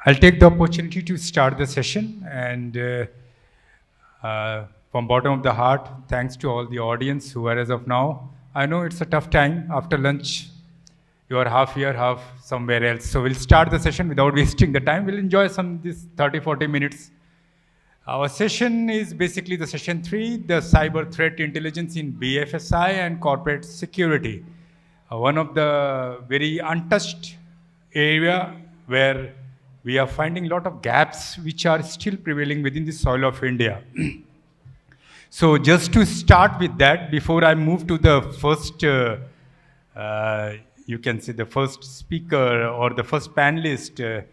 I'll take the opportunity to start the session, and from bottom of the heart, thanks to all the audience who are as of now. I know it's a tough time after lunch. You are half here, half somewhere else. So we'll start the session without wasting the time. We'll enjoy this 30, 40 minutes. Our session is basically the session 3, the cyber threat intelligence in BFSI and corporate security. One of the very untouched area where we are finding a lot of gaps which are still prevailing within the soil of India. So just to start with that, before I move to the first, you can say the first speaker or the first panelist,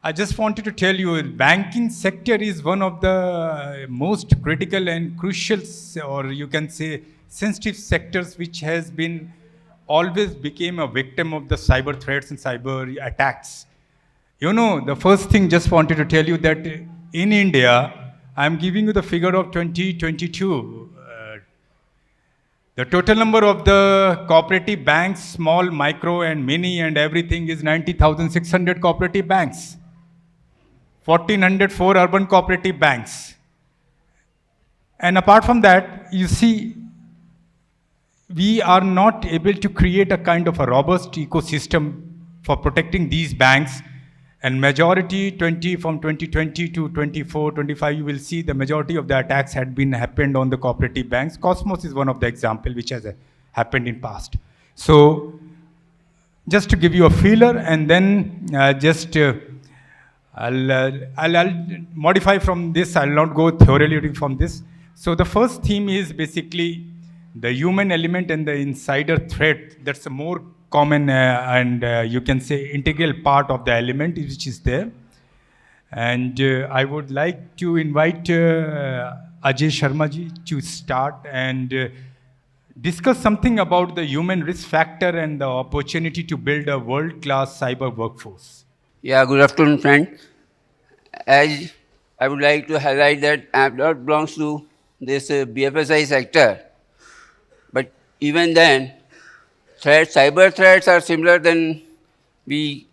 I just wanted to tell you, banking sector is one of the most critical and crucial, or you can say sensitive sectors, which has been always became a victim of the cyber threats and cyber attacks. You know, the first thing just wanted to tell you that in India, I'm giving you the figure of 2022. The total number of the cooperative banks, small, micro, and mini, and everything is 90,600 cooperative banks. 1,404 urban cooperative banks. And apart from that, you see, we are not able to create a kind of a robust ecosystem for protecting these banks. And majority from 2020 to 24, 25, you will see the majority of the attacks had been happened on the cooperative banks. Cosmos is one of the example which has happened in past. So just to give you a feeler, and then I'll modify from this. I'll not go thoroughly from this. So the first theme is basically the human element and the insider threat. That's a more common and you can say integral part of the element which is there. And I would like to invite Ajay Sharma ji to start and discuss something about the human risk factor and the opportunity to build a world-class cyber workforce. Yeah, good afternoon, friend. As I would like to highlight that App belongs to this BFSI sector, but even then, cyber threats are similar than we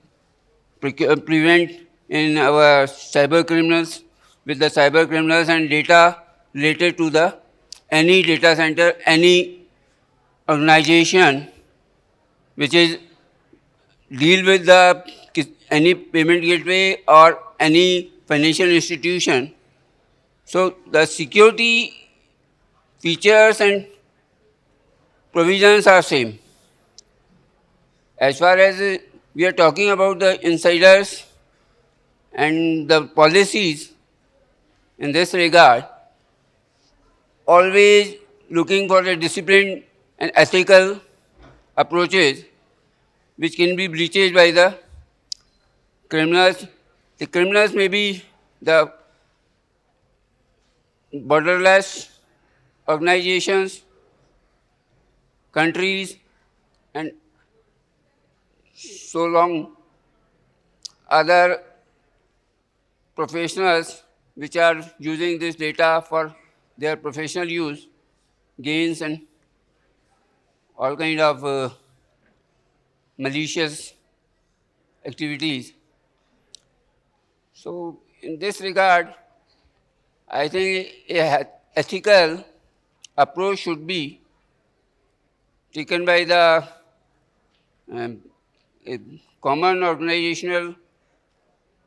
prevent in our cyber criminals with the cyber criminals and data related to any data center, any organization which is deal with any payment gateway or any financial institution. So the security features and provisions are same. As far as we are talking about the insiders and the policies in this regard, always looking for the disciplined and ethical approaches which can be breached by the criminals. The criminals may be the borderless organizations, countries, and so long other professionals which are using this data for their professional use, gains, and all kind of malicious activities. So in this regard, I think an ethical approach should be taken by the common organizational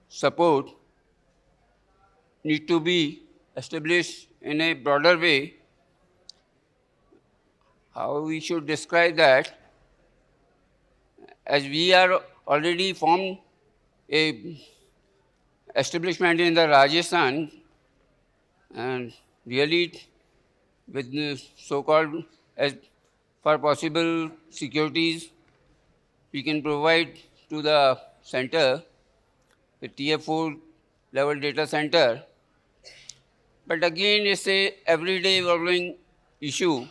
support need to be established in a broader way. How we should describe that? As we are already formed a establishment in the Rajasthan, and really with so-called as for possible securities we can provide to the center, the Tier 4 level data center. But again, it's a everyday evolving issue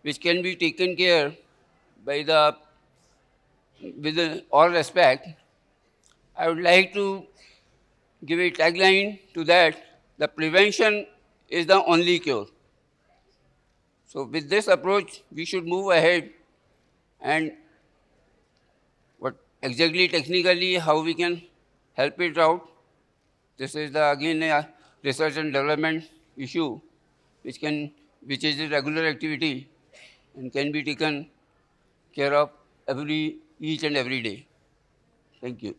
which can be taken care by with all respect. I would like to give a tagline to that: the prevention is the only cure. So with this approach, we should move ahead, and what exactly technically how we can help it out. This is the, again a research and development issue, which is a regular activity and can be taken care of each and every day. Thank you.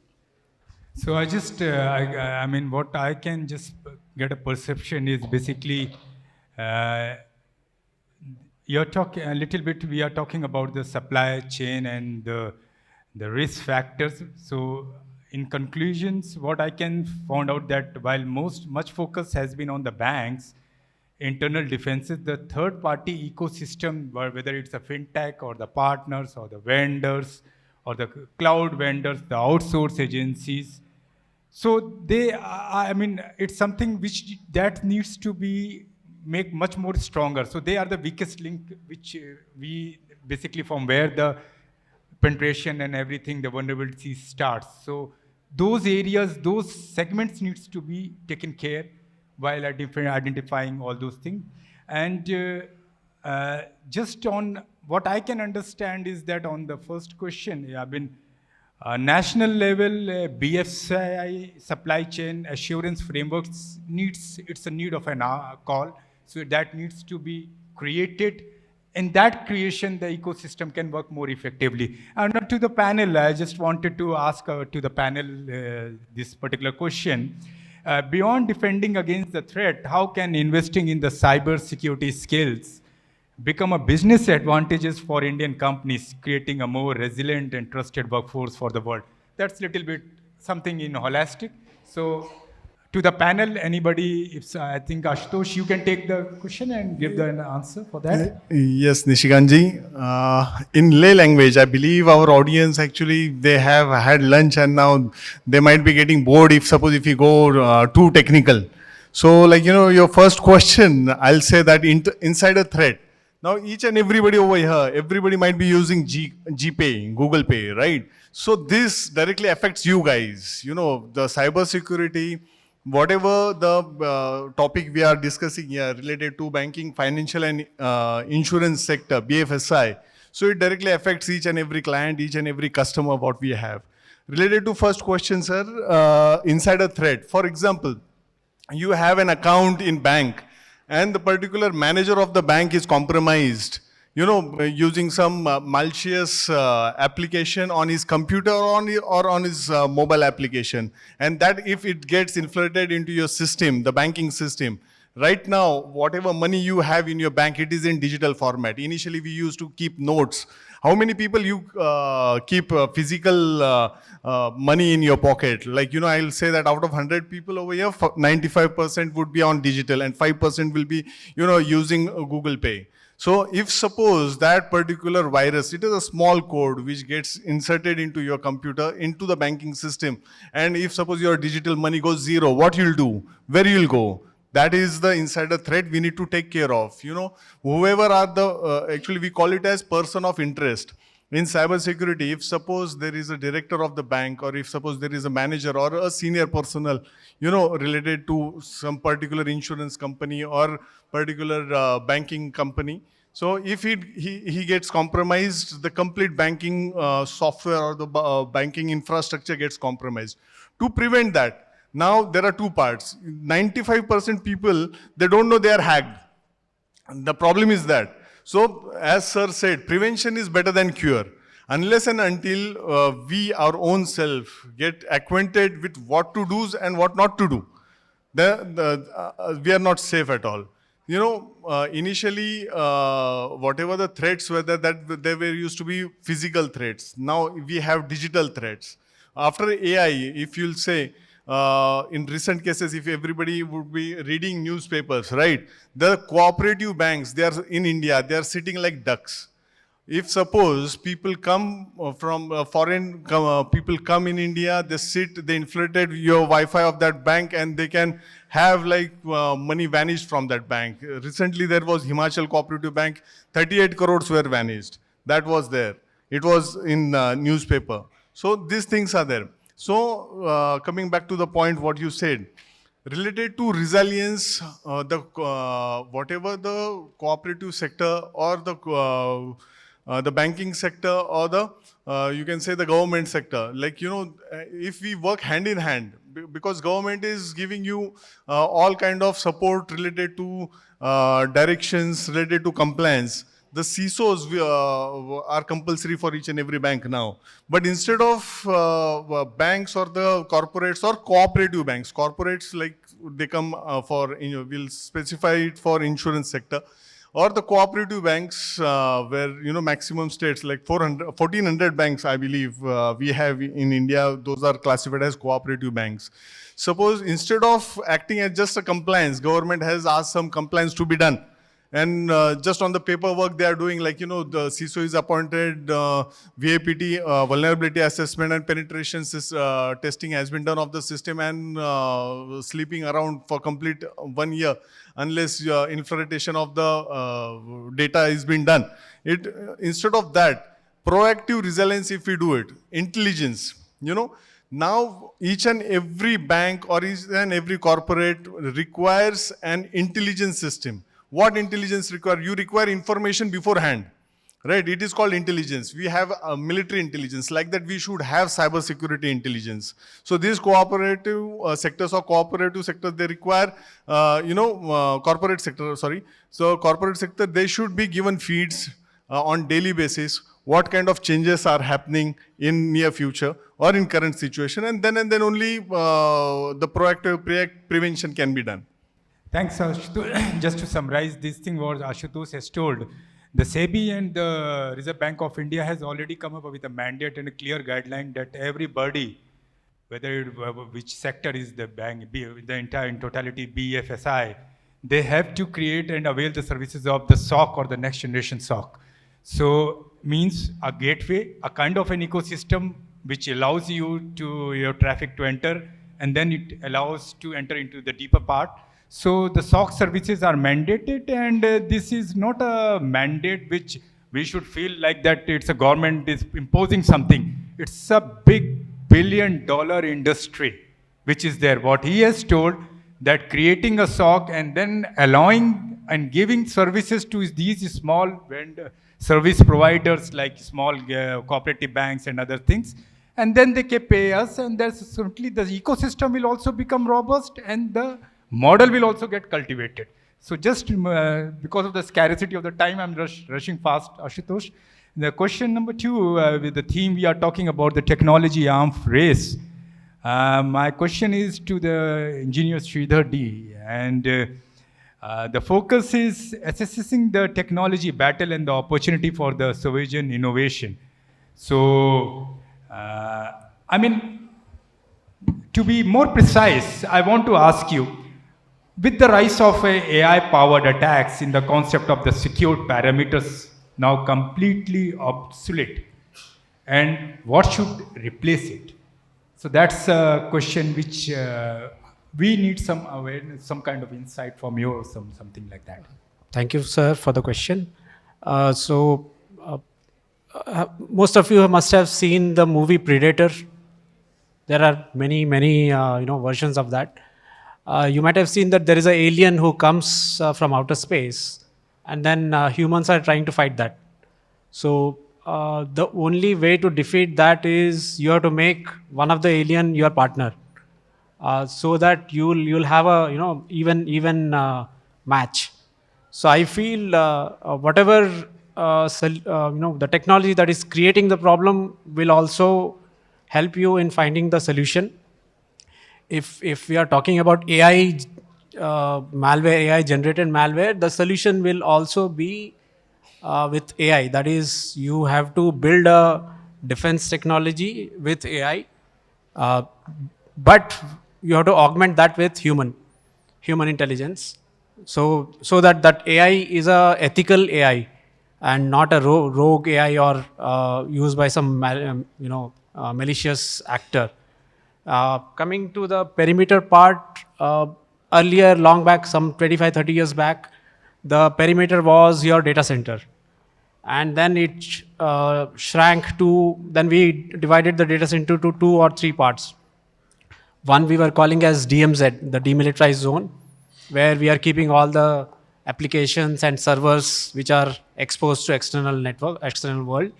So I just, I mean, what I can just get a perception is basically, you're talking a little bit, we are talking about the supply chain and the risk factors. So in conclusions, what I can found out that while much focus has been on the banks, internal defenses, the third party ecosystem, whether it's a fintech or the partners or the vendors or the cloud vendors, the outsource agencies, so they, I mean, it's something which that needs to be make much more stronger. So they are the weakest link, which we basically from where the penetration and everything, the vulnerability starts. So those areas, those segments needs to be taken care while identifying all those things. And just on what I can understand is that on the first question, I've been national level BFSI supply chain assurance frameworks it's a need of an call. So that needs to be created. In that creation, the ecosystem can work more effectively. And to the panel, I just wanted to ask to the panel this particular question. Beyond defending against the threat, how can investing in the cyber security skills become a business advantages for Indian companies, creating a more resilient and trusted workforce for the world? That's a little bit something in holistic. So to the panel, anybody, if I think Ashutosh, you can take the question and give the answer for that. Yes, Nishikantji. In lay language, I believe our audience actually, they have had lunch and now they might be getting bored if you go too technical. So like, your first question, I'll say that inside a threat. Now each and everybody over here, everybody might be using GPay, Google Pay, right? So this directly affects you guys. The cyber security, whatever the topic we are discussing here related to banking, financial and insurance sector, BFSI. So it directly affects each and every client, each and every customer what we have. Related to first question, sir, inside a threat. For example, you have an account in bank and the particular manager of the bank is compromised, using some malicious application on his computer or on his mobile application. And that if it gets infiltrated into your system, the banking system, right now, whatever money you have in your bank, it is in digital format. Initially, we used to keep notes. How many people you keep physical money in your pocket? Like, I'll say that out of 100 people over here, 95% would be on digital and 5% will be, using Google Pay. So if suppose that particular virus, it is a small code which gets inserted into your computer, into the banking system. And if suppose your digital money goes zero, what you'll do? Where you'll go? That is the insider threat we need to take care of. Whoever are the, actually we call it as person of interest. In cybersecurity, if suppose there is a director of the bank or if suppose there is a manager or a senior personnel, related to some particular insurance company or particular banking company. So if he gets compromised, the complete banking software or the banking infrastructure gets compromised. To prevent that, now there are two parts. 95% people, they don't know they are hacked. The problem is that. So as sir said, prevention is better than cure. Unless and until we, our own self, get acquainted with what to do and what not to do, we are not safe at all. Initially, whatever the threats were that they were used to be physical threats. Now we have digital threats. After AI, if you'll say, in recent cases, if everybody would be reading newspapers, right? The cooperative banks, they are in India, they are sitting like ducks. If suppose people come from foreign people come in India, they sit, they infiltrate your Wi-Fi of that bank and they can have like money vanished from that bank. Recently there was Himachal Cooperative Bank, 38 crores were vanished. That was there. It was in newspaper. So these things are there. So coming back to the point what you said, related to resilience, whatever the cooperative sector or the the banking sector or the you can say the government sector. Like, if we work hand in hand, because government is giving you all kind of support related to directions, related to compliance. The CISOs are compulsory for each and every bank now. But instead of banks or the corporates or cooperative banks, corporates like they come we'll specify it for insurance sector, or the cooperative banks where, maximum states like 1,400 banks, I believe we have in India, those are classified as cooperative banks. Suppose instead of acting as just a compliance, government has asked some compliance to be done. And just on the paperwork they are doing, like, the CISO is appointed, VAPT, vulnerability assessment and penetration testing has been done of the system, and sleeping around for complete 1 year unless infiltration of the data is being done. Instead of that, proactive resilience, if we do it, intelligence, now each and every bank or each and every corporate requires an intelligence system. What intelligence require? You require information beforehand, right? It is called intelligence. We have military intelligence. Like that, we should have cybersecurity intelligence. So these cooperative sectors or cooperative sectors, they require, corporate sector, sorry. So corporate sector, they should be given feeds on daily basis. What kind of changes are happening in near future or in current situation, and then only the proactive prevention can be done. Thanks, Ashutosh. Just to summarize this thing what Ashutosh has told, the SEBI and the Reserve Bank of India has already come up with a mandate and a clear guideline that everybody, which sector is the bank, the entire in totality BFSI, they have to create and avail the services of the SOC or the next generation SOC. So means a gateway, a kind of an ecosystem which allows you to your traffic to enter, and then it allows to enter into the deeper part. So the SOC services are mandated, and this is not a mandate which we should feel like that it's a government is imposing something. It's a big billion-dollar industry which is there. What he has told, that creating a SOC and then allowing and giving services to these small service providers like small cooperative banks and other things, and then they can pay us, and there's certainly the ecosystem will also become robust and the model will also get cultivated. So just because of the scarcity of the time, I'm rushing fast, Ashutosh. The question number 2, with the theme we are talking about, the technology arms race. My question is to the engineer Sridhar D. And the focus is assessing the technology battle and the opportunity for the sovereign innovation. So, to be more precise, I want to ask you, with the rise of AI-powered attacks in the concept of the secured parameters now completely obsolete, and what should replace it? So that's a question which we need some awareness, some kind of insight from you or something like that. Thank you, sir, for the question. Most of you must have seen the movie Predator. There are many versions of that. You might have seen that there is an alien who comes from outer space, and then humans are trying to fight that. So the only way to defeat that is you have to make one of the alien your partner, so that you'll have a even match. So I feel whatever the technology that is creating the problem will also help you in finding the solution. If we are talking about AI malware, AI generated malware, the solution will also be with AI. That is, you have to build a defense technology with AI, but you have to augment that with human intelligence, so that AI is a ethical AI and not a rogue AI or used by some malicious actor. Coming to the perimeter part, earlier, long back, some 25-30 years back, the perimeter was your data center. And then it shrank to, then we divided the data center to 2 or 3 parts. One we were calling as DMZ, the demilitarized zone, where we are keeping all the applications and servers which are exposed to external network, external world.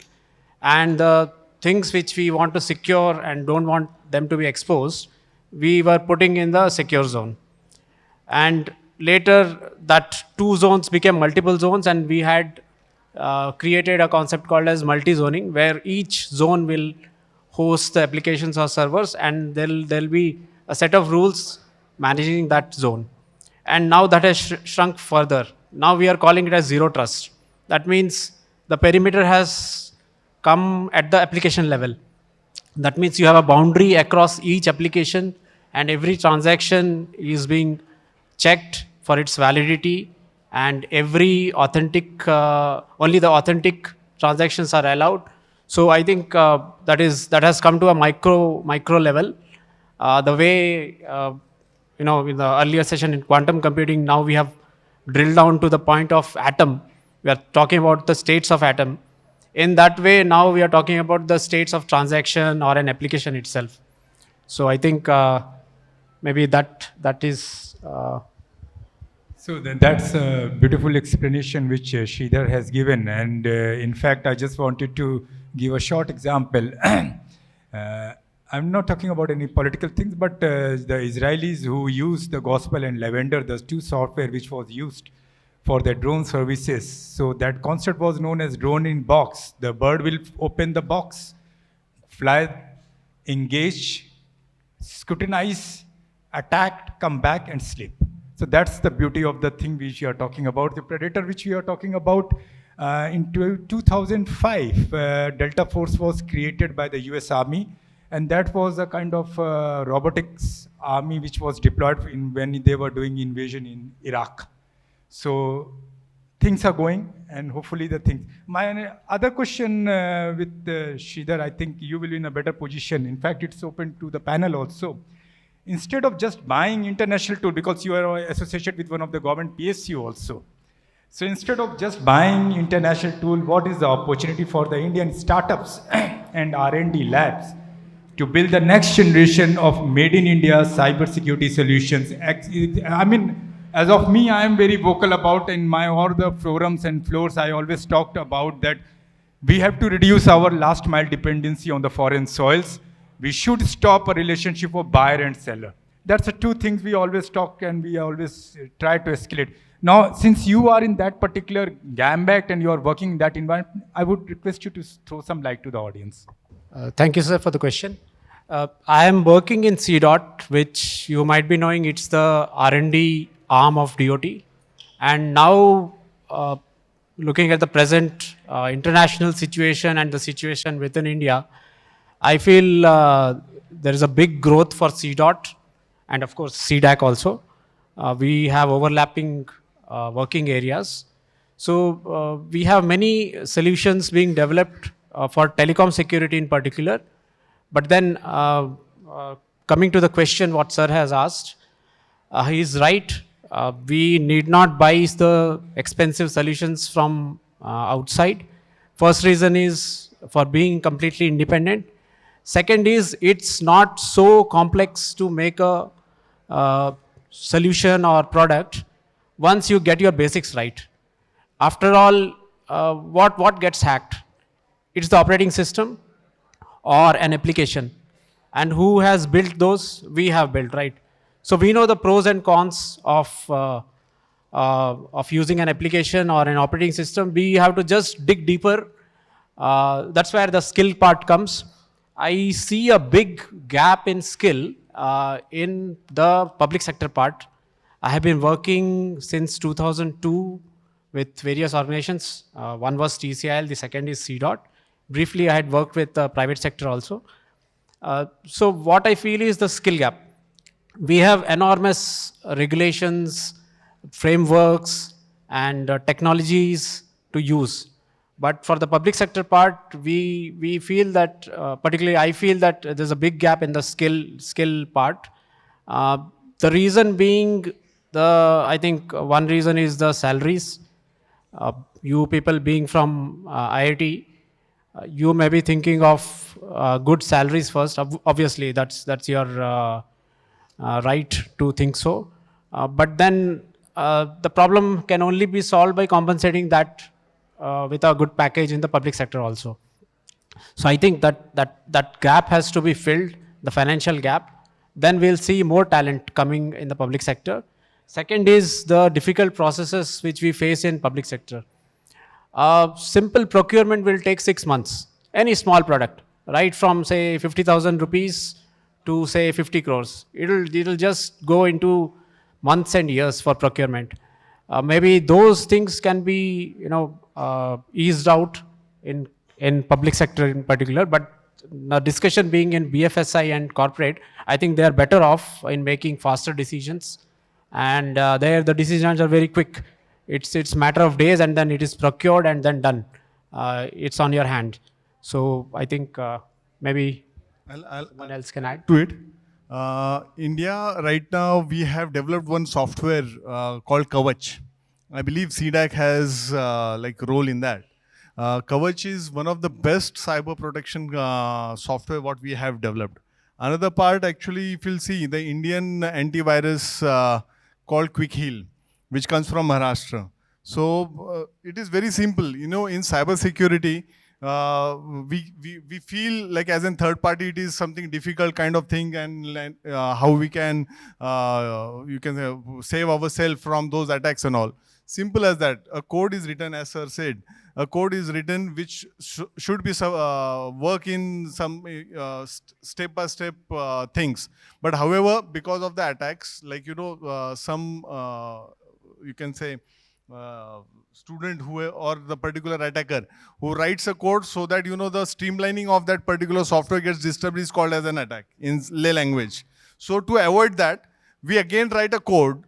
And the things which we want to secure and don't want them to be exposed, we were putting in the secure zone. And later that 2 zones became multiple zones, and we had created a concept called as multi-zoning, where each zone will host the applications or servers, and there'll be a set of rules managing that zone. And now that has shrunk further. Now we are calling it as zero trust. That means the perimeter has come at the application level. That means you have a boundary across each application, and every transaction is being checked for its validity, and every authentic, only the authentic transactions are allowed. So I think that has come to a micro level. The way in the earlier session in quantum computing, now we have drilled down to the point of atom. We are talking about the states of atom. In that way, now we are talking about the states of transaction or an application itself. So I think maybe that is. So that's a beautiful explanation which Sridhar has given. And in fact, I just wanted to give a short example. I'm not talking about any political things, but the Israelis who used the Gospel and Lavender, the 2 software which was used for their drone services. So that concept was known as drone in box. The bird will open the box, fly, engage, scrutinize, attack, come back and sleep. So that's the beauty of the thing which we are talking about. The Predator which we are talking about, in 2005, Delta Force was created by the US Army, and that was a kind of robotics army which was deployed when they were doing invasion in Iraq. So things are going, and hopefully the things. My other question with Sridhar, I think you will be in a better position. In fact, it's open to the panel also. Instead of just buying international tool, because you are associated with one of the government PSU also. So instead of just buying international tool, what is the opportunity for the Indian startups and R&D labs to build the next generation of made in India cybersecurity solutions? I mean, as of me, I am very vocal about in my all the forums and floors, I always talked about that we have to reduce our last mile dependency on the foreign soils. We should stop a relationship of buyer and seller. That's the 2 things we always talk and we always try to escalate. Now, since you are in that particular gambit and you are working in that environment, I would request you to throw some light to the audience. Thank you, sir, for the question. I am working in CDOT, which you might be knowing, it's the R&D arm of DOT. And now, looking at the present international situation and the situation within India, I feel there is a big growth for CDOT and of course CDAC also. We have overlapping working areas. So we have many solutions being developed for telecom security in particular. But then coming to the question what sir has asked, he is right. We need not buy the expensive solutions from outside. First reason is for being completely independent. Second is it's not so complex to make a solution or product once you get your basics right. After all, what gets hacked? It's the operating system or an application. And who has built those? We have built, right? So we know the pros and cons of using an application or an operating system. We have to just dig deeper. That's where the skill part comes. I see a big gap in skill in the public sector part. I have been working since 2002 with various organizations. One was TCIL, the second is CDOT. Briefly, I had worked with the private sector also. So what I feel is the skill gap. We have enormous regulations, frameworks, and technologies to use. But for the public sector part, we feel that, particularly I feel that there's a big gap in the skill part. The reason being, I think one reason is the salaries. You people being from IIT, you may be thinking of good salaries first. Obviously, that's your right to think so. But then the problem can only be solved by compensating that with a good package in the public sector also. So I think that gap has to be filled, the financial gap. Then we'll see more talent coming in the public sector. Second is the difficult processes which we face in public sector. Simple procurement will take 6 months. Any small product, right from say 50,000 rupees to say 50 crores. It'll just go into months and years for procurement. Maybe those things can be eased out in public sector in particular, but the discussion being in BFSI and corporate, I think they are better off in making faster decisions, and there the decisions are very quick. It's matter of days, and then it is procured and then done. It's on your hand. So I think maybe someone else can add to it. India right now, we have developed one software called Kavach. I believe CDAC has like role in that. Kavach is one of the best cyber protection software what we have developed. Another part, actually, if you'll see, the Indian antivirus called Quick Heal, which comes from Maharashtra. So it is very simple. In cybersecurity, we feel like as a third party, it is something difficult kind of thing, and how we can, you can save ourselves from those attacks and all. Simple as that. A code is written, as sir said. A code is written which should be work in some step-by-step things. But however, because of the attacks, like some you can say student who or the particular attacker who writes a code so that the streamlining of that particular software gets disturbed is called as an attack in lay language. So to avoid that, we again write a code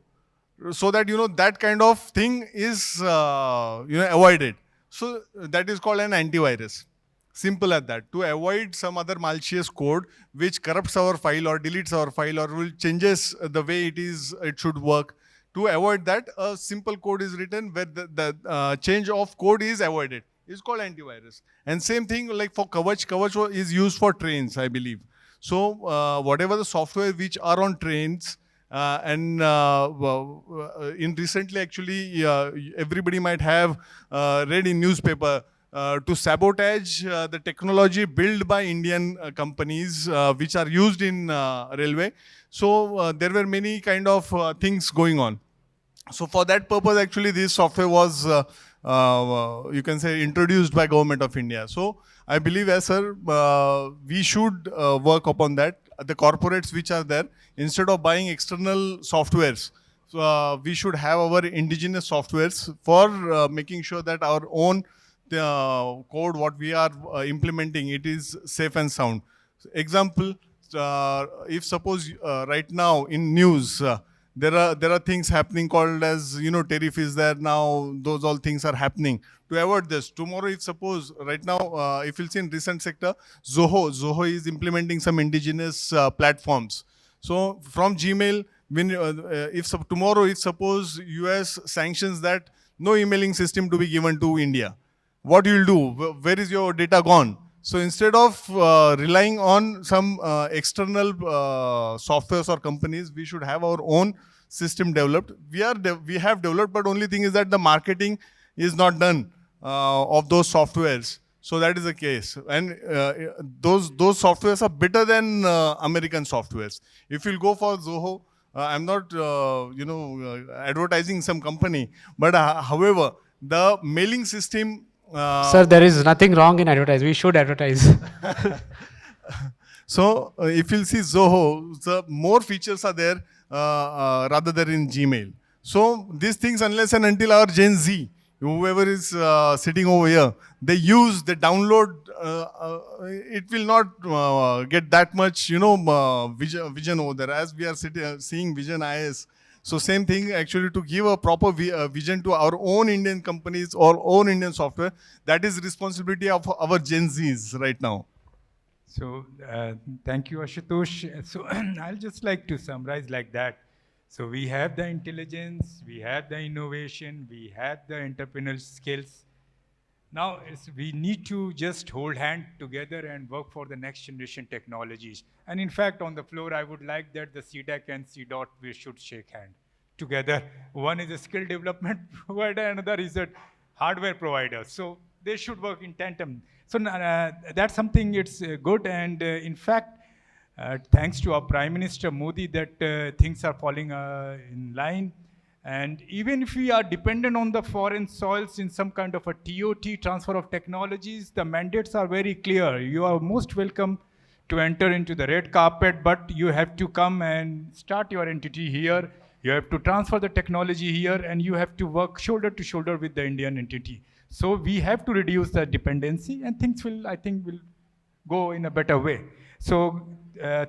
so that that kind of thing is avoided. So that is called an antivirus. Simple as that. To avoid some other malicious code which corrupts our file or deletes our file or will changes the way it should work. To avoid that, a simple code is written where the change of code is avoided. It's called antivirus. And same thing like for Kavach. Kavach is used for trains, I believe. So whatever the software which are on trains, and in recently actually everybody might have read in newspaper to sabotage the technology built by Indian companies which are used in railway. So there were many kind of things going on. So for that purpose actually this software was you can say introduced by Government of India. So I believe as sir we should work upon that. The corporates which are there, instead of buying external softwares, we should have our indigenous softwares for making sure that our own code, what we are implementing, it is safe and sound. Example, if suppose right now in news, there are things happening called as, tariff is there now, those all things are happening. To avoid this, tomorrow if suppose, right now, if you'll see in recent sector, Zoho is implementing some indigenous platforms. So from Gmail, when tomorrow if suppose US sanctions that no emailing system to be given to India, what you'll do? Where is your data gone? So instead of relying on some external softwares or companies, we should have our own system developed. We have developed, but only thing is that the marketing is not done of those softwares. So that is the case. And those softwares are better than American softwares. If you'll go for Zoho, I'm not advertising some company, but however, the mailing system. Sir, there is nothing wrong in advertising. We should advertise. So if you'll see Zoho, the more features are there rather than in Gmail. So these things, unless and until our Gen Z, whoever is sitting over here, they download, it will not get that much, vision over there. As we are seeing Vision IS. So same thing actually, to give a proper vision to our own Indian companies or own Indian software, that is responsibility of our Gen Zs right now. So thank you, Ashutosh. So I'll just like to summarize like that. So we have the intelligence, we have the innovation, we have the entrepreneurial skills. Now we need to just hold hand together and work for the next generation technologies. And in fact, on the floor, I would like that the CDAC and CDOT, we should shake hand together. One is a skill development provider, another is a hardware providers. So they should work in tandem. So that's something it's good. And in fact, thanks to our Prime Minister Modi, that things are falling in line. And even if we are dependent on the foreign soils in some kind of a TOT, transfer of technologies, the mandates are very clear. You are most welcome to enter into the red carpet, but you have to come and start your entity here. You have to transfer the technology here, and you have to work shoulder to shoulder with the Indian entity. So we have to reduce the dependency, and things will, I think, will go in a better way. So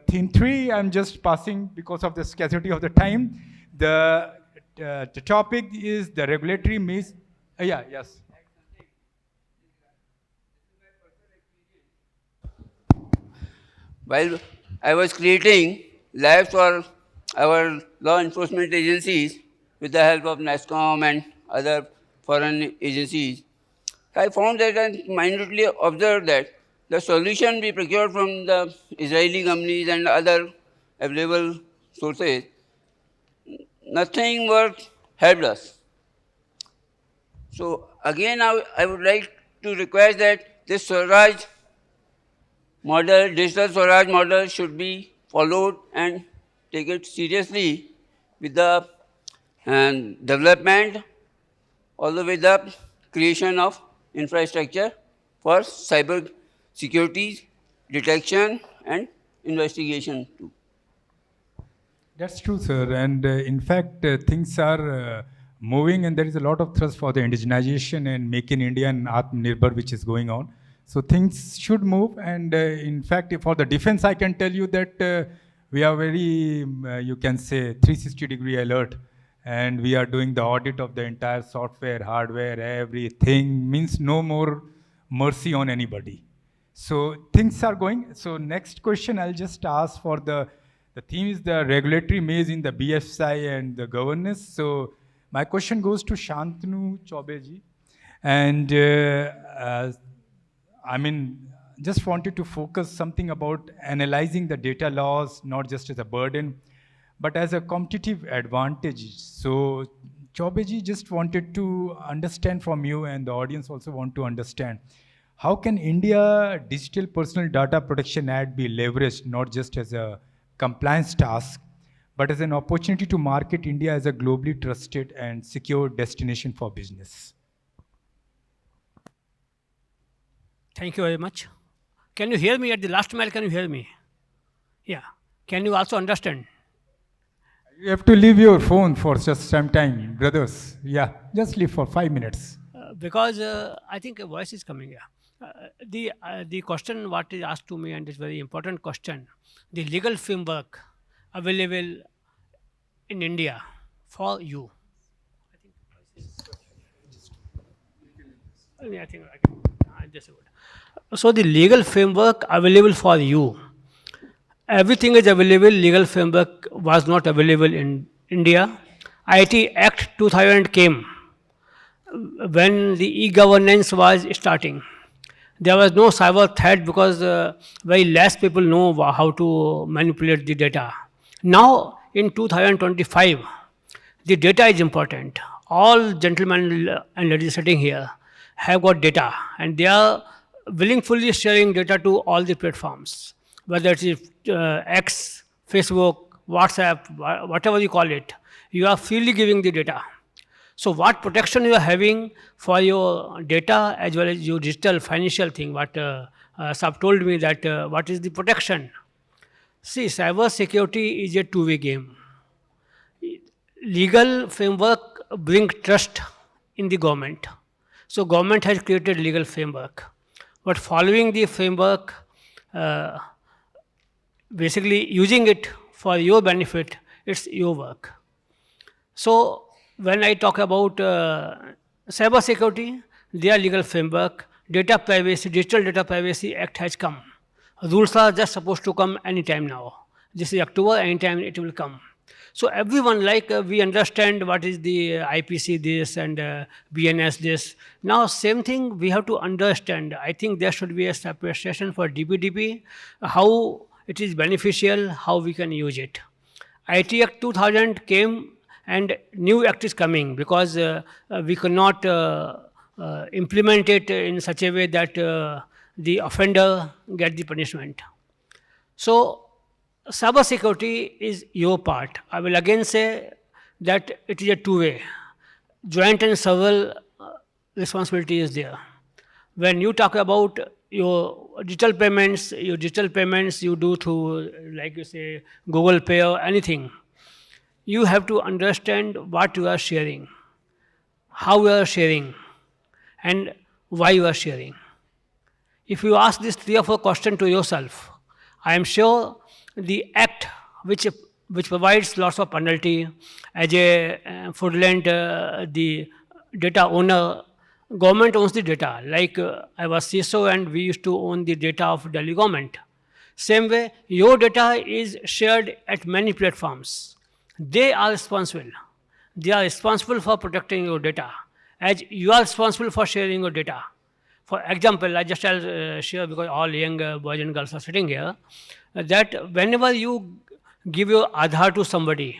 theme 3, I'm just passing because of the scarcity of the time. The topic is the regulatory means. Yes. While I was creating labs for our law enforcement agencies with the help of NASCOM and other foreign agencies, I found that and minutely observed that the solution we procured from the Israeli companies and other available sources, nothing helped us. So again, I would like to request that this Swaraj model, digital Swaraj model should be followed and take it seriously with the development, all the way the creation of infrastructure for cyber security, detection and investigation too. That's true, sir. And in fact, things are moving, and there is a lot of thrust for the indigenization and Make in India and Atmanirbhar, which is going on. So things should move. And in fact, for the defense, I can tell you that we are very, you can say, 360-degree alert. And we are doing the audit of the entire software, hardware, everything. Means no more mercy on anybody. So things are going. So next question, I'll just ask for the theme is the regulatory maze in the BFSI and the governance. So my question goes to Shantanu Chaubey ji. And I mean, just wanted to focus something about analyzing the data laws, not just as a burden, but as a competitive advantage. So Chaubey ji, just wanted to understand from you, and the audience also want to understand, how can India Digital Personal Data Protection Act be leveraged not just as a compliance task, but as an opportunity to market India as a globally trusted and secure destination for business? Thank you very much. Can you hear me at the last mile? Can you hear me? Yeah. Can you also understand? You have to leave your phone for just some time, brothers. Yeah, just leave for 5 minutes. Because I think a voice is coming here. The question what is asked to me, and it's very important question, the legal framework available in India for you. I think I can just a word. So the legal framework available for you, everything is available. Legal framework was not available in India. IT Act 2000 came when the e-governance was starting. There was no cyber threat because very less people know how to manipulate the data. Now in 2025, the data is important. All gentlemen and ladies sitting here have got data, and they are willingly sharing data to all the platforms, whether it is X, Facebook, WhatsApp, whatever you call it. You are freely giving the data. So what protection you are having for your data as well as your digital financial thing? What Sab told me that what is the protection? See, cyber security is a two-way game. Legal framework bring trust in the government. So government has created legal framework. But following the framework, basically using it for your benefit, it's your work. So when I talk about cyber security, their legal framework, data privacy, Digital Data Privacy Act has come. Rules are just supposed to come anytime now. This is October, anytime it will come. So everyone, like we understand what is the IPC this and BNS this. Now same thing we have to understand. I think there should be a separate session for DPDP, how it is beneficial, how we can use it. IT Act 2000 came and new act is coming because we cannot implement it in such a way that the offender get the punishment. So, cybersecurity is your part. I will again say that it is a two-way. Joint and several responsibility is there. When you talk about your digital payments you do through, like you say, Google Pay or anything, you have to understand what you are sharing, how you are sharing, and why you are sharing. If you ask these 3 or 4 questions to yourself, I am sure the act which provides lots of penalty, Ajay, fraudulent, the data owner, government owns the data. Like I was CISO and we used to own the data of Delhi government. Same way, your data is shared at many platforms. They are responsible. They are responsible for protecting your data, as you are responsible for sharing your data. For example, I just share, because all young boys and girls are sitting here, that whenever you give your Aadhaar to somebody,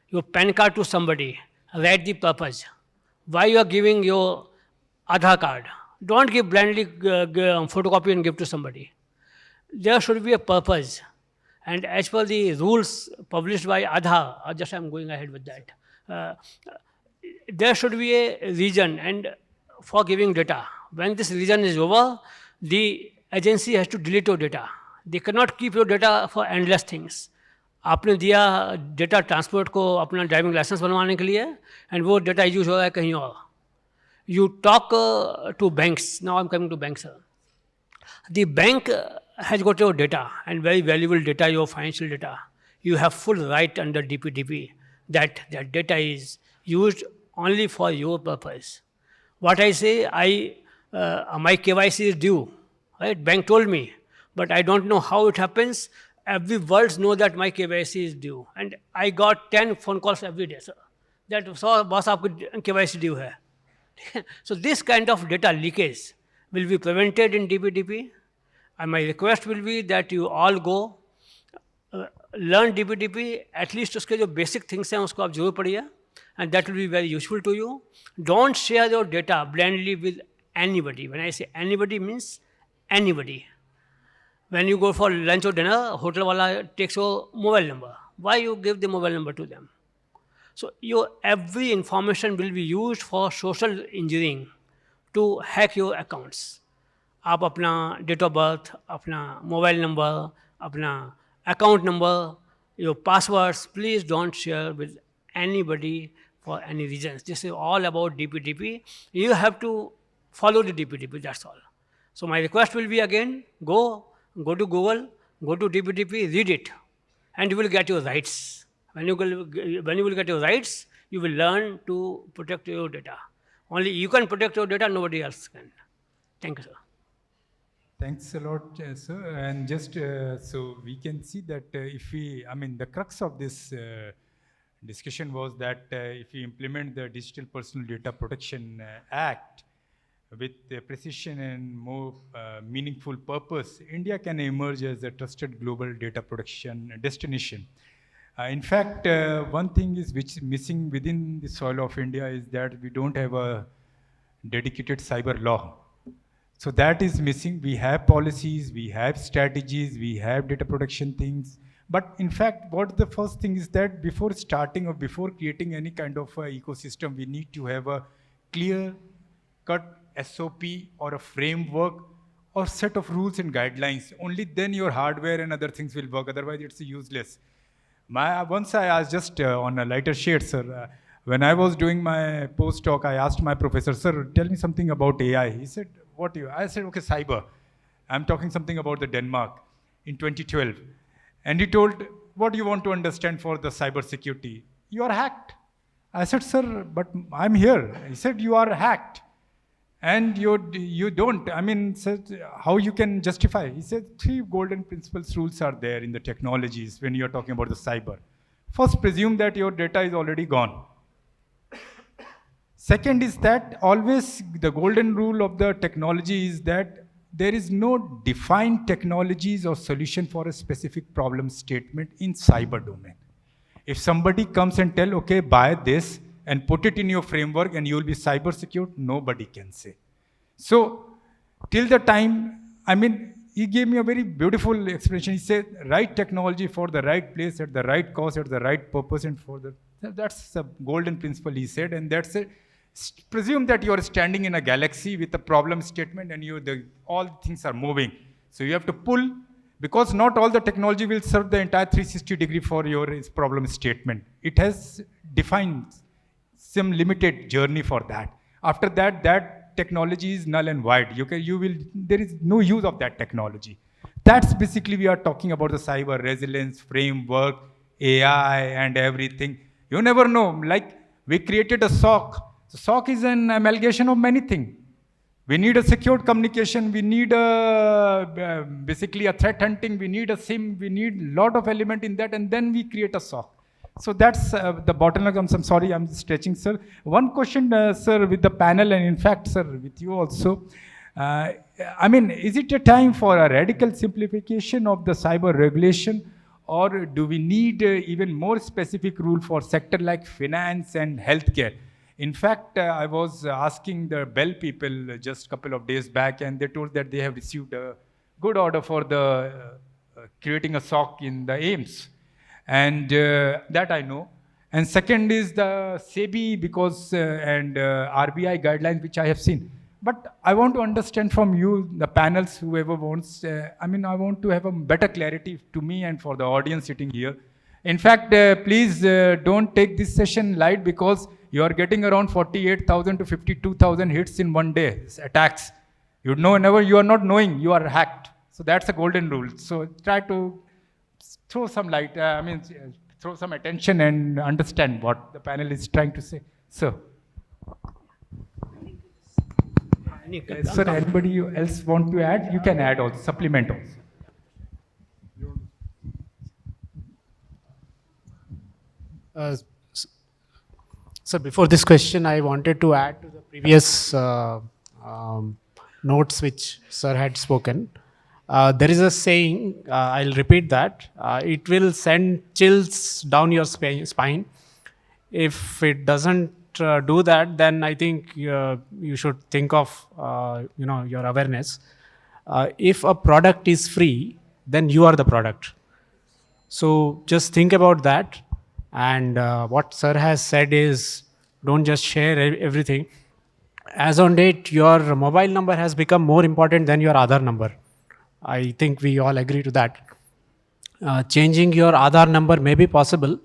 your PAN card to somebody, write the purpose. Why you are giving your Aadhaar card? Don't give blindly photocopy and give to somebody. There should be a purpose. And as per the rules published by Aadhaar, just I'm going ahead with that, there should be a reason and for giving data. When this reason is over, the agency has to delete your data. They cannot keep your data for endless things. आपने दिया data transport को अपना driving licence बनवाने के लिए, and वो data use हो रहा है कहीं और. You talk to banks. Now I'm coming to banks. The bank has got your data, and very valuable data, your financial data. You have full right under DPDP that that data is used only for your purpose. What I say, my KYC is due, right? Bank told me, but I don't know how it happens. Every world knows that my KYC is due, and I got 10 phone calls every day, sir. That boss, आपको KYC due है. So this kind of data leakage will be prevented in DPDP, and my request will be that you all go learn DPDP. At least उसके जो basic things हैं उसको आप जरूर पढ़िए, and that will be very useful to you. Don't share your data blindly with anybody. When I say anybody, means anybody. When you go for lunch or dinner, hotel wala takes your mobile number. Why you give the mobile number to them? So your every information will be used for social engineering to hack your accounts. आप अपना date of birth, अपना mobile number, अपना account number, your passwords, please don't share with anybody for any reasons. This is all about DPDP. You have to follow the DPDP, that's all. So my request will be again, go to Google, go to DPDP, read it, and you will get your rights. When you will get your rights, you will learn to protect your data. Only you can protect your data, nobody else can. Thank you, sir. Thanks a lot, sir. And just so we can see that the crux of this discussion was that if we implement the Digital Personal Data Protection Act with precision and more meaningful purpose, India can emerge as a trusted global data protection destination. In fact, one thing is which is missing within the soil of India is that we don't have a dedicated cyber law. So that is missing. We have policies, we have strategies, we have data protection things. But in fact, what the first thing is that before starting or before creating any kind of ecosystem, we need to have a clear-cut SOP or a framework or set of rules and guidelines. Only then your hardware and other things will work. Otherwise, it's useless. Once I asked, just on a lighter shade, sir, when I was doing my postdoc, I asked my professor, sir, tell me something about AI. He said, what do you? I said, okay, cyber. I'm talking something about the Denmark in 2012. And he told, what do you want to understand for the cyber security? You are hacked. I said, sir, but I'm here. He said, you are hacked. And you don't, said, how you can justify? He said, 3 golden principles rules are there in the technologies when you're talking about the cyber. First, presume that your data is already gone. Second is that always the golden rule of the technology is that there is no defined technologies or solution for a specific problem statement in cyber domain. If somebody comes and tell, okay, buy this, and put it in your framework and you will be cyber secure, nobody can say. So till the time, I mean, he gave me a very beautiful explanation. He said, right technology for the right place at the right cost, at the right purpose, and that's the golden principle, he said. And that's it. Presume that you are standing in a galaxy with a problem statement and all things are moving. So you have to pull, because not all the technology will serve the entire 360-degree for your problem statement. It has defined some limited journey for that. After that, that technology is null and void. There is no use of that technology. That's basically we are talking about the cyber resilience framework, AI and everything. You never know, like we created a SOC. So SOC is an amalgamation of many things. We need a secured communication, we need basically a threat hunting, we need a SIM, we need a lot of element in that, and then we create a SOC. So that's the bottleneck. I'm sorry, I'm stretching, sir. One question, sir, with the panel, and in fact, sir, with you also. I mean, is it a time for a radical simplification of the cyber regulation, or do we need even more specific rule for sector like finance and healthcare? In fact, I was asking the Bell people just a couple of days back, and they told that they have received a good order for the creating a SOC in the AIMS. And that I know. And second is the SEBI and RBI guidelines, which I have seen. But I want to understand from you, the panels, whoever wants, I want to have a better clarity to me and for the audience sitting here. In fact, please don't take this session light, because you are getting around 48,000 to 52,000 hits in one day, attacks. You know, whenever you are not knowing, you are hacked. So that's a golden rule. So try to throw some light, throw some attention and understand what the panel is trying to say. Sir. Sir, anybody else want to add? You can add also, supplement also. So before this question, I wanted to add to the previous notes which sir had spoken. There is a saying, I'll repeat that, it will send chills down your spine. If it doesn't do that, then I think you should think of your awareness. If a product is free, then you are the product. So just think about that. And what sir has said is, don't just share everything. As on date, your mobile number has become more important than your Aadhaar number. I think we all agree to that. Changing your Aadhaar number may be possible,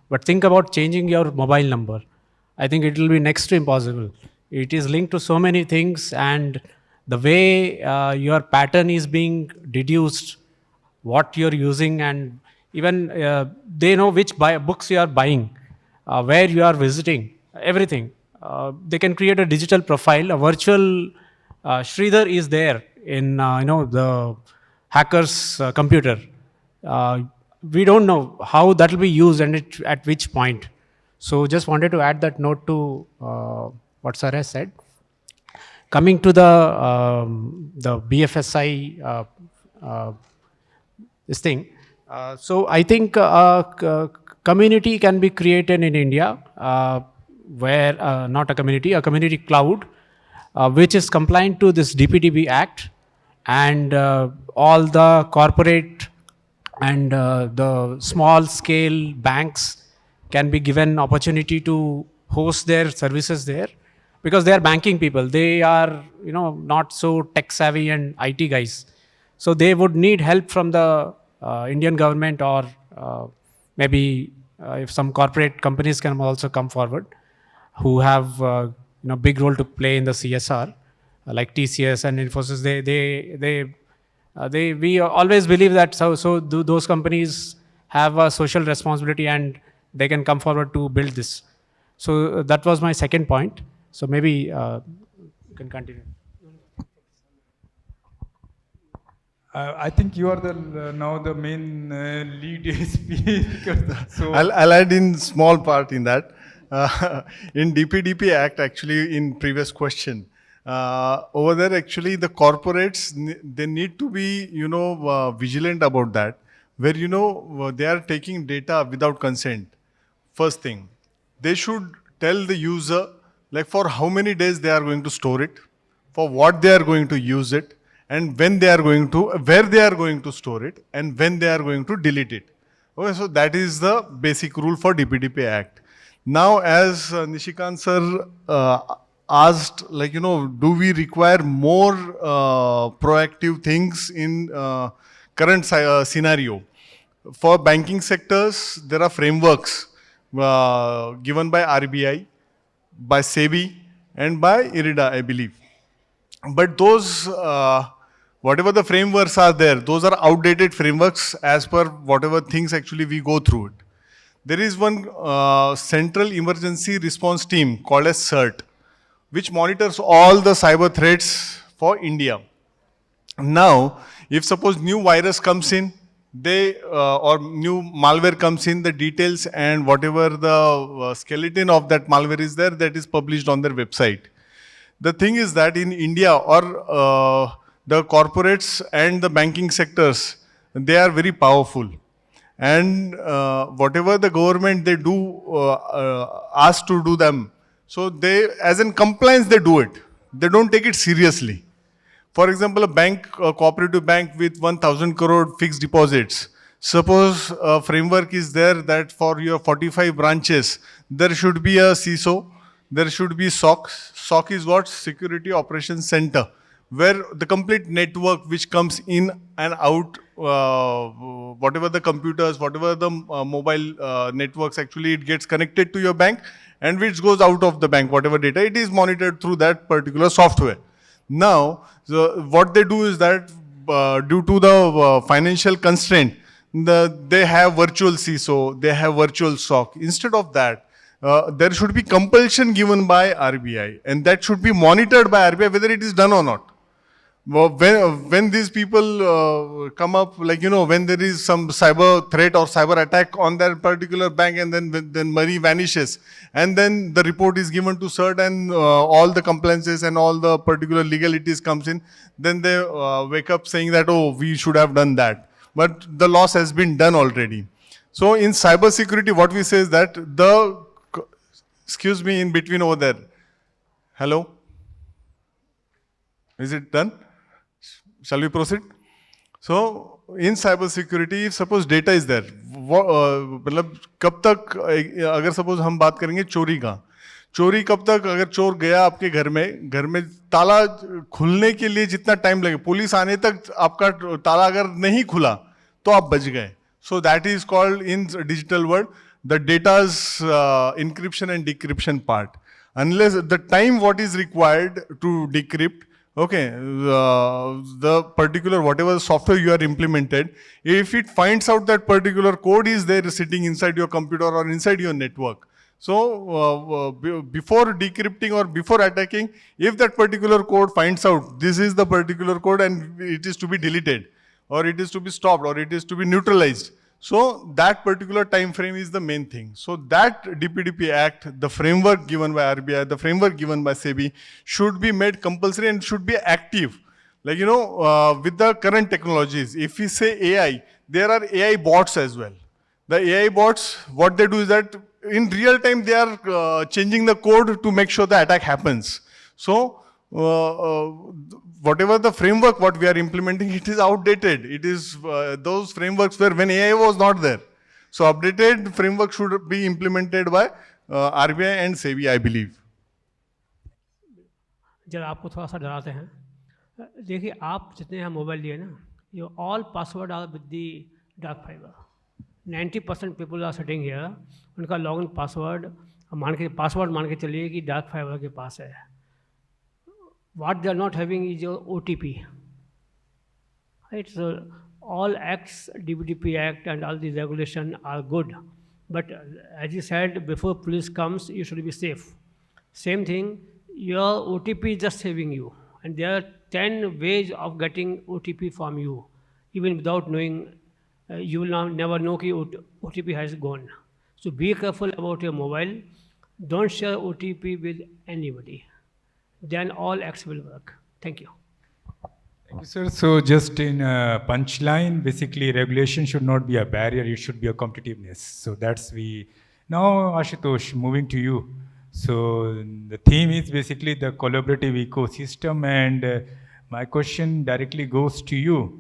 but think about changing your mobile number. I think it will be next to impossible. It is linked to so many things, and the way your pattern is being deduced, what you're using, and even they know which books you are buying, where you are visiting, everything. They can create a digital profile, a virtual Sridhar is there in the hacker's computer. We don't know how that will be used and at which point. So just wanted to add that note to what sir has said. Coming to the BFSI this thing. So I think community can be created in India, where not a community cloud, which is compliant to this DPDP Act, and all the corporate and the small scale banks can be given opportunity to host their services there, because they are banking people. They are not so tech savvy and IT guys. So they would need help from the Indian government, or maybe if some corporate companies can also come forward who have big role to play in the CSR, like TCS and Infosys. We always believe that those companies have a social responsibility and they can come forward to build this. So that was my second point. So maybe you can continue. I think you are now the main lead speaker. So I'll add in small part in that. In DPDP Act, actually, in previous question, over there, actually, the corporates, they need to be, vigilant about that, where, they are taking data without consent. First thing, they should tell the user like for how many days they are going to store it, for what they are going to use it, and when they are going to, where they are going to store it, and when they are going to delete it. Okay, so that is the basic rule for DPDP Act. Now, as Nishikant sir asked, like, do we require more proactive things in current scenario? For banking sectors, there are frameworks given by RBI, by SEBI, and by IRIDA, I believe. But those, whatever the frameworks are there, those are outdated frameworks as per whatever things actually we go through it. There is one central emergency response team called as CERT, which monitors all the cyber threats for India. Now, if suppose new virus comes in, or new malware comes in, the details and whatever the skeleton of that malware is there, that is published on their website. The thing is that in India, or the corporates and the banking sectors, they are very powerful. And whatever the government they do ask to do them, so they, as in compliance, they do it. They don't take it seriously. For example, a bank, a cooperative bank with 1,000 crore fixed deposits. Suppose a framework is there that for your 45 branches, there should be a CISO, there should be SOC. SOC is what? Security Operations Center, where the complete network which comes in and out, whatever the computers, whatever the mobile networks, actually it gets connected to your bank, and which goes out of the bank, whatever data, it is monitored through that particular software. Now, what they do is that due to the financial constraint, they have virtual CISO, they have virtual SOC. Instead of that, there should be compulsion given by RBI, and that should be monitored by RBI whether it is done or not. When these people come up, like, when there is some cyber threat or cyber attack on that particular bank, and then money vanishes, and then the report is given to CERT, and all the compliances and all the particular legalities comes in, then they wake up saying that, oh, we should have done that. But the loss has been done already. So in cyber security, what we say is that excuse me, in between over there. Hello? Is it done? Shall we proceed? So, in cyber security, if suppose data is there, मतलब कब तक, अगर suppose हम बात करेंगे चोरी का, चोरी कब तक, अगर चोर गया आपके घर में ताला खुलने के लिए जितना टाइम लगे, पुलिस आने तक आपका ताला अगर नहीं खुला, तो आप बच गए. So that is called in digital world the data's encryption and decryption part. Unless the time what is required to decrypt, okay, the particular whatever software you are implemented, if it finds out that particular code is there sitting inside your computer or inside your network, so before decrypting or before attacking, if that particular code finds out this is the particular code and it is to be deleted, or it is to be stopped, or it is to be neutralized, so that particular time frame is the main thing. So that DPDP Act, the framework given by RBI, the framework given by SEBI, should be made compulsory and should be active. Like, with the current technologies, if we say AI, there are AI bots as well. The AI bots, what they do is that in real time, they are changing the code to make sure the attack happens. So, whatever the framework what we are implementing, it is outdated. It is those frameworks where when AI was not there. So updated framework should be implemented by RBI and SEBI, I believe. जरा आपको थोड़ा सा डराते हैं. देखिए, आप जितने यहाँ मोबाइल लिए ना, ये all password are with the dark fiber. 90% people are sitting here, उनका लॉगिन पासवर्ड मान के चलिए कि डार्क फाइबर के पास है. What they are not having is your OTP. Right? So all acts, DPDP Act and all these regulations are good. But as you said, before police comes, you should be safe. Same thing, your OTP is just saving you. And there are 10 ways of getting OTP from you. Even without knowing, you will never know that OTP has gone. So be careful about your mobile. Don't share OTP with anybody. Then all acts will work. Thank you. Thank you, sir. So just in punchline, basically regulation should not be a barrier, it should be a competitiveness. So that's Now, Ashutosh, moving to you. So the theme is basically the collaborative ecosystem, and my question directly goes to you.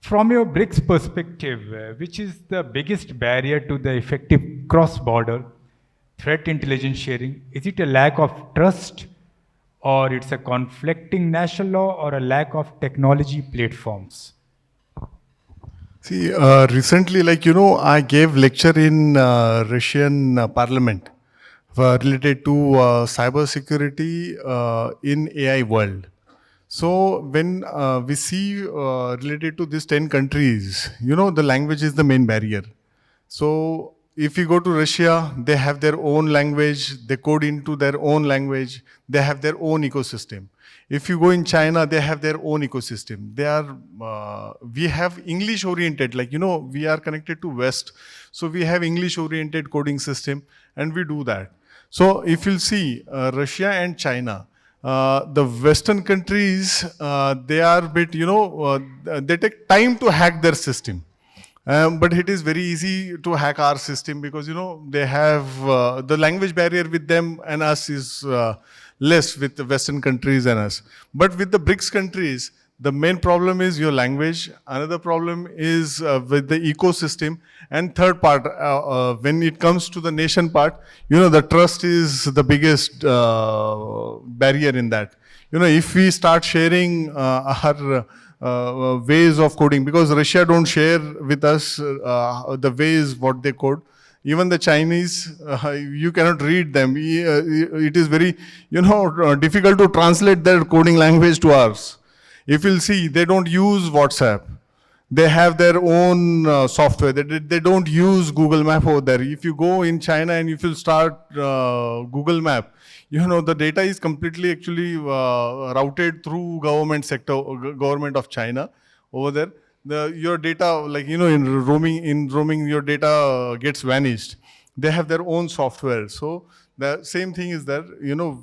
From your BRICS perspective, which is the biggest barrier to the effective cross-border threat intelligence sharing? Is it a lack of trust, or it's a conflicting national law, or a lack of technology platforms? See, recently, I gave lecture in Russian parliament related to cybersecurity in AI world. So when we see related to these 10 countries, the language is the main barrier. So if you go to Russia, they have their own language, they code into their own language, they have their own ecosystem. If you go in China, they have their own ecosystem. We have English oriented, we are connected to West. So we have English oriented coding system, and we do that. So if you'll see Russia and China, the Western countries, they are bit, they take time to hack their system. But it is very easy to hack our system because, they have the language barrier with them and us is less with the Western countries and us. But with the BRICS countries, the main problem is your language. Another problem is with the ecosystem. And third part, when it comes to the nation part, the trust is the biggest barrier in that. If we start sharing our ways of coding, because Russia don't share with us the ways what they code. Even the Chinese, you cannot read them. It is very, difficult to translate their coding language to ours. If you'll see, they don't use WhatsApp. They have their own software. They don't use Google Map over there. If you go in China and if you start Google Map, the data is completely actually routed through government of China over there. Your data, in roaming, your data gets vanished. They have their own software. So the same thing is that,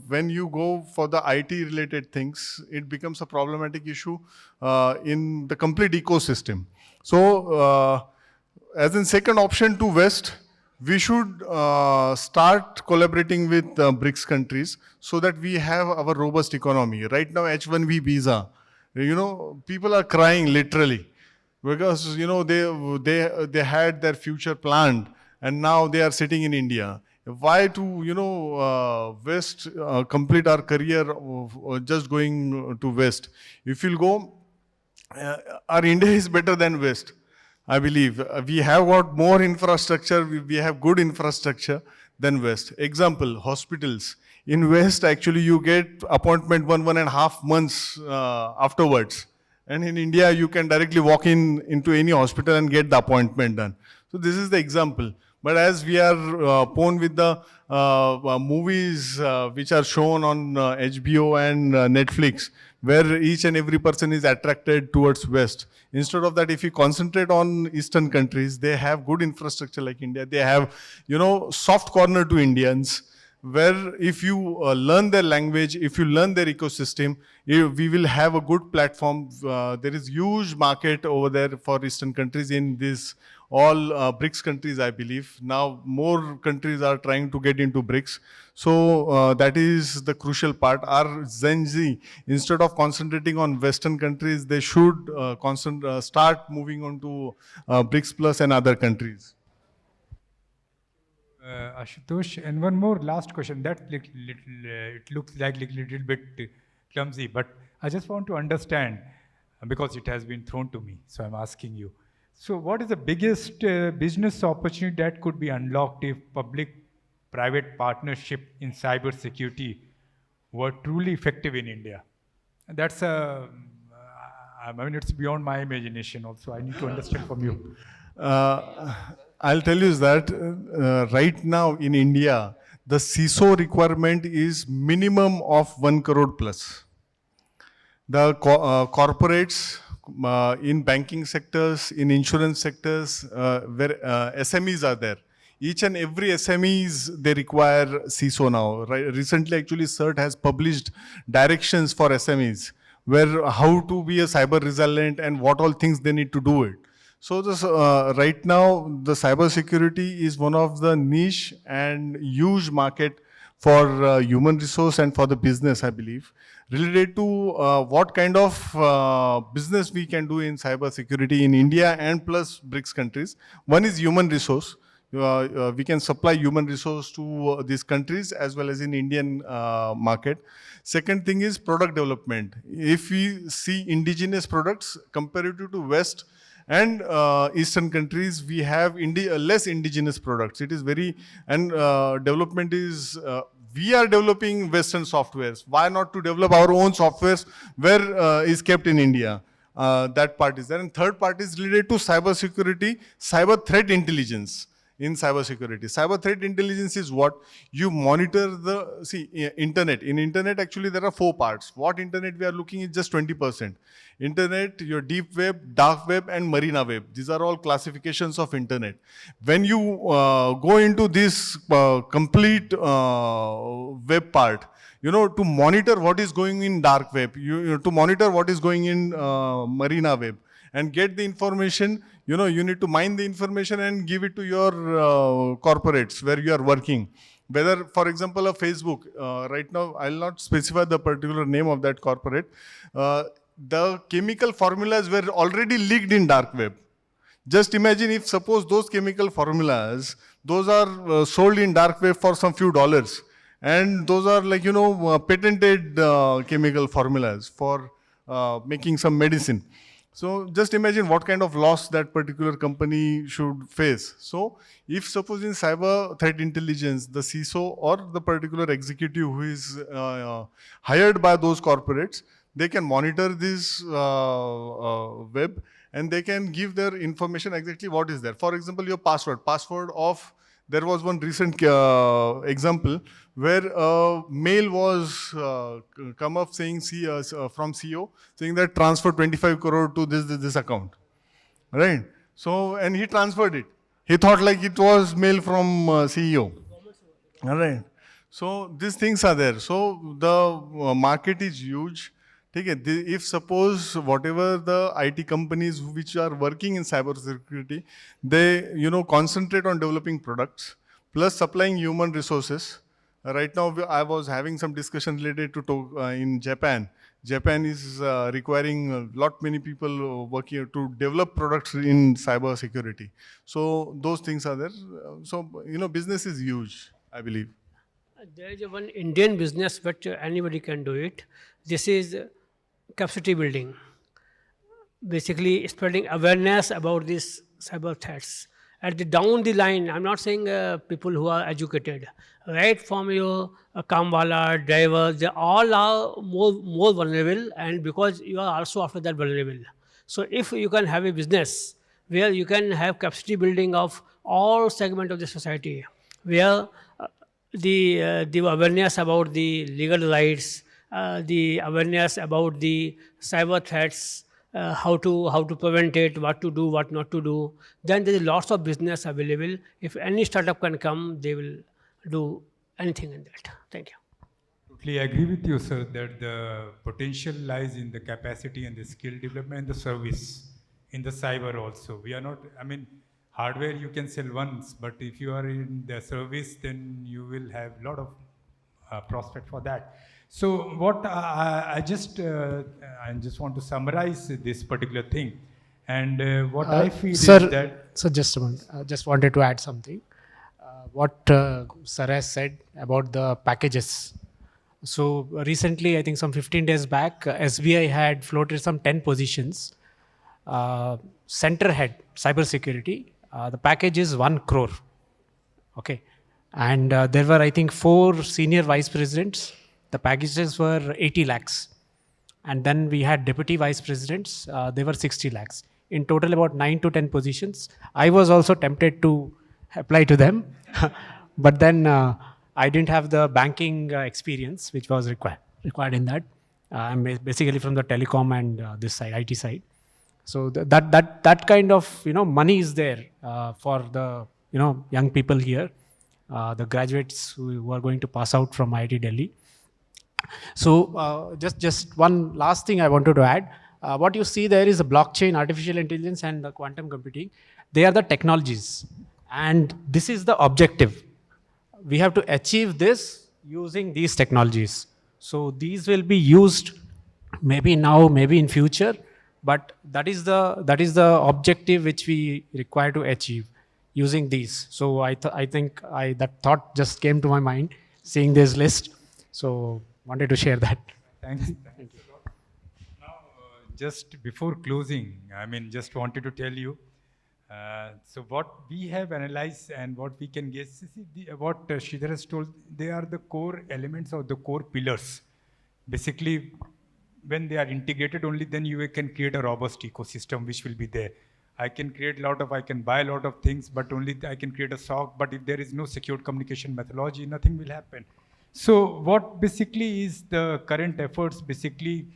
when you go for the IT related things, it becomes a problematic issue in the complete ecosystem. So as in second option to West, we should start collaborating with BRICS countries so that we have our robust economy. Right now, H1B visa, people are crying literally because, they had their future planned and now they are sitting in India. Why to, West complete our career just going to West? If you'll go, our India is better than West. I believe we have got more infrastructure, we have good infrastructure than West. Example, hospitals. In West, actually, you get appointment 1.5 months afterwards. And in India, you can directly walk into any hospital and get the appointment done. So this is the example. But as we are prone with the movies which are shown on HBO and Netflix, where each and every person is attracted towards West. Instead of that, if you concentrate on Eastern countries, they have good infrastructure like India. They have, soft corner to Indians, where if you learn their language, if you learn their ecosystem, we will have a good platform. There is huge market over there for Eastern countries in this all BRICS countries, I believe. Now more countries are trying to get into BRICS. So that is the crucial part. Our Gen Z, instead of concentrating on Western countries, they should start moving on to BRICS Plus and other countries. Ashutosh, and one more last question. That it looks like a little bit clumsy, but I just want to understand because it has been thrown to me. So I'm asking you. So what is the biggest business opportunity that could be unlocked if public-private partnership in cybersecurity were truly effective in India? And that's it's beyond my imagination also. I need to understand from you. I'll tell you that right now in India, the CISO requirement is minimum of 1 crore plus. The corporates in banking sectors, in insurance sectors, where SMEs are there. Each and every SMEs, they require CISO now. Right? Recently, actually, CERT has published directions for SMEs, where how to be a cyber resilient and what all things they need to do it. So this, right now, the cybersecurity is one of the niche and huge market for human resource and for the business, I believe, related to what kind of business we can do in cybersecurity in India and plus BRICS countries. One is human resource. We can supply human resource to these countries as well as in Indian market. Second thing is product development. If we see indigenous products comparative to West and Eastern countries, we have less indigenous products. It is very, and development is, we are developing Western softwares. Why not to develop our own softwares where is kept in India? That part is there. And third part is related to cybersecurity, cyber threat intelligence. In cybersecurity, cyber threat intelligence is what you monitor the internet. In internet, actually there are 4 parts. What internet we are looking is just 20%. Internet, your deep web, dark web, and marina web. These are all classifications of internet. When you go into this complete web part, to monitor what is going in dark web, to monitor what is going in marina web, and get the information, you need to mine the information and give it to your corporates where you are working. Whether, for example, a Facebook, right now, I'll not specify the particular name of that corporate. The chemical formulas were already leaked in dark web. Just imagine if suppose those chemical formulas, those are sold in dark web for some few dollars. And those are like, patented chemical formulas for making some medicine. So just imagine what kind of loss that particular company should face. So if suppose in cyber threat intelligence, the CISO or the particular executive who is hired by those corporates, they can monitor this web and they can give their information exactly what is there. For example, your password of, there was one recent example where a mail was come up saying from CEO saying that transfer 25 crore to this account, right? So, and he transferred it. He thought like it was mail from CEO, all right? So these things are there. So the market is huge. If suppose whatever the IT companies which are working in cybersecurity, they concentrate on developing products plus supplying human resources. Right now, I was having some discussion related to in Japan. Japan is requiring a lot many people working to develop products in cybersecurity. So those things are there. So business is huge, I believe. There is one Indian business, but anybody can do it. This is capacity building. Basically, spreading awareness about these cyber threats. At the down the line, I'm not saying people who are educated, right from your kamwala, drivers, they all are more vulnerable, and because you are also after that vulnerable. So if you can have a business where you can have capacity building of all segment of the society, where the awareness about the legal rights, the awareness about the cyber threats, how to prevent it, what to do, what not to do. Then there is lots of business available. If any startup can come, they will do anything in that. Thank you. Totally agree with you, sir, that the potential lies in the capacity and the skill development and the service in the cyber also. We are not, hardware you can sell once, but if you are in the service, then you will have a lot of prospect for that. So what I just want to summarize this particular thing, and what I feel sir, is that. So just a moment, just wanted to add something. What sir has said about the packages. So recently, I think some 15 days back, SBI had floated some 10 positions. Center head, cybersecurity, the package is 1 crore. Okay. And there were, I think, 4 senior vice presidents. The packages were 80 lakhs. And then we had deputy vice presidents, they were 60 lakhs. In total, about 9 to 10 positions. I was also tempted to apply to them. But then I didn't have the banking experience, which was required in that. I'm basically from the telecom and this side, IT side. So that kind of money is there for the young people here, the graduates who are going to pass out from IIT Delhi. So just one last thing I wanted to add. what you see there is a blockchain, artificial intelligence, and the quantum computing. They are the technologies, and this is the objective. We have to achieve this using these technologies. So these will be used maybe now, maybe in future, but that is the objective which we require to achieve using these. So I think that thought just came to my mind seeing this list. So wanted to share that. Thanks. Thank you. Now, just before closing, just wanted to tell you, so what we have analyzed and what we can guess, what Sridhar has told, they are the core elements or the core pillars. Basically, when they are integrated only, then you can create a robust ecosystem which will be there. I can buy a lot of things, but only I can create a SOC, but if there is no secured communication methodology, nothing will happen. So what basically is the current efforts, basically,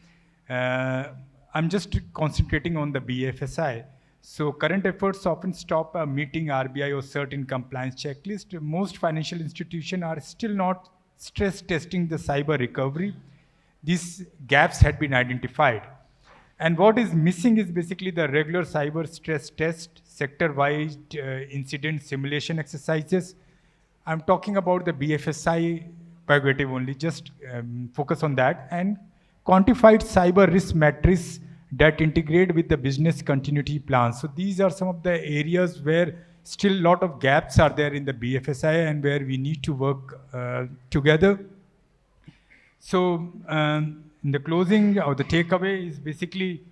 I'm just concentrating on the BFSI. So current efforts often stop meeting RBI or certain compliance checklist. Most financial institutions are still not stress testing the cyber recovery. These gaps had been identified. And what is missing is basically the regular cyber stress test, sector-wide incident simulation exercises. I'm talking about the BFSI prerogative only, just focus on that. And quantified cyber risk matrix that integrate with the business continuity plan. So these are some of the areas where still a lot of gaps are there in the BFSI and where we need to work together. So in the closing or the takeaway is basically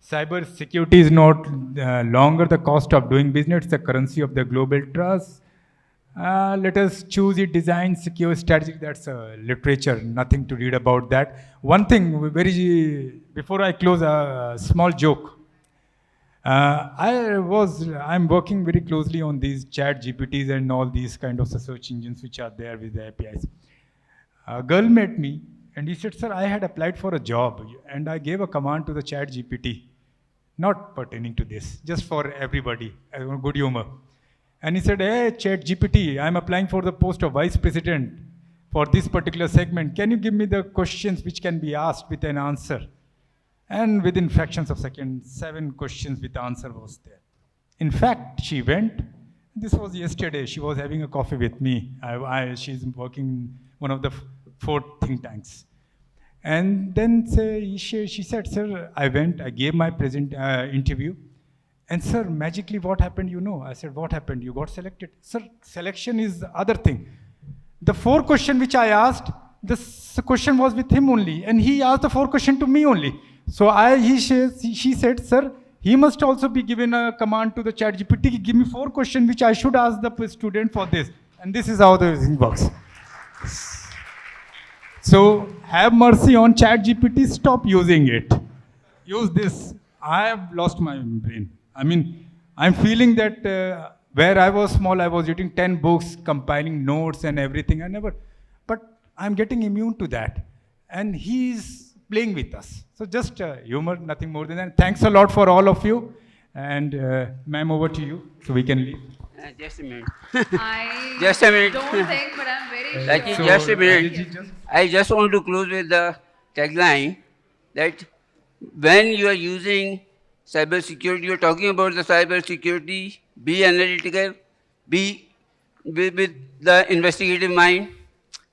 cyber security is not longer the cost of doing business, it's the currency of the global trust. Let us choose it, design, secure, strategy. That's literature, nothing to read about that. One thing, before I close, a small joke. I'm working very closely on these chat GPTs and all these kind of search engines which are there with the APIs. A girl met me and he said, sir, I had applied for a job and I gave a command to the chat GPT, not pertaining to this, just for everybody, good humor. And he said, hey, chat GPT, I'm applying for the post of vice president for this particular segment. Can you give me the questions which can be asked with an answer? And within fractions of seconds, 7 questions with answer was there. In fact, she went, this was yesterday, she was having a coffee with me. She's working in one of the 4 think tanks. And then she said, sir, I gave my interview. And sir, magically what happened, you know? I said, what happened? You got selected. Sir, selection is the other thing. The 4 questions which I asked, this question was with him only. And he asked the 4 questions to me only. So she said, sir, he must also be given a command to the chat GPT, give me 4 questions which I should ask the student for this. And this is how the thing works. So have mercy on chat GPT, stop using it. Use this. I have lost my brain. I'm feeling that where I was small, I was reading 10 books, compiling notes and everything. But I'm getting immune to that. And he's playing with us. So just humor, nothing more than that. Thanks a lot for all of you. And ma'am, over to you, so we can leave. Just a minute. I Just a minute. don't think, but I'm very Like sure. just a minute. I just want to close with the tagline that when you are using cybersecurity, you are talking about the cybersecurity, be analytical, be with the investigative mind,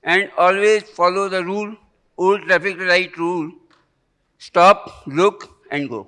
and always follow the rule, old traffic light rule, stop, look, and go.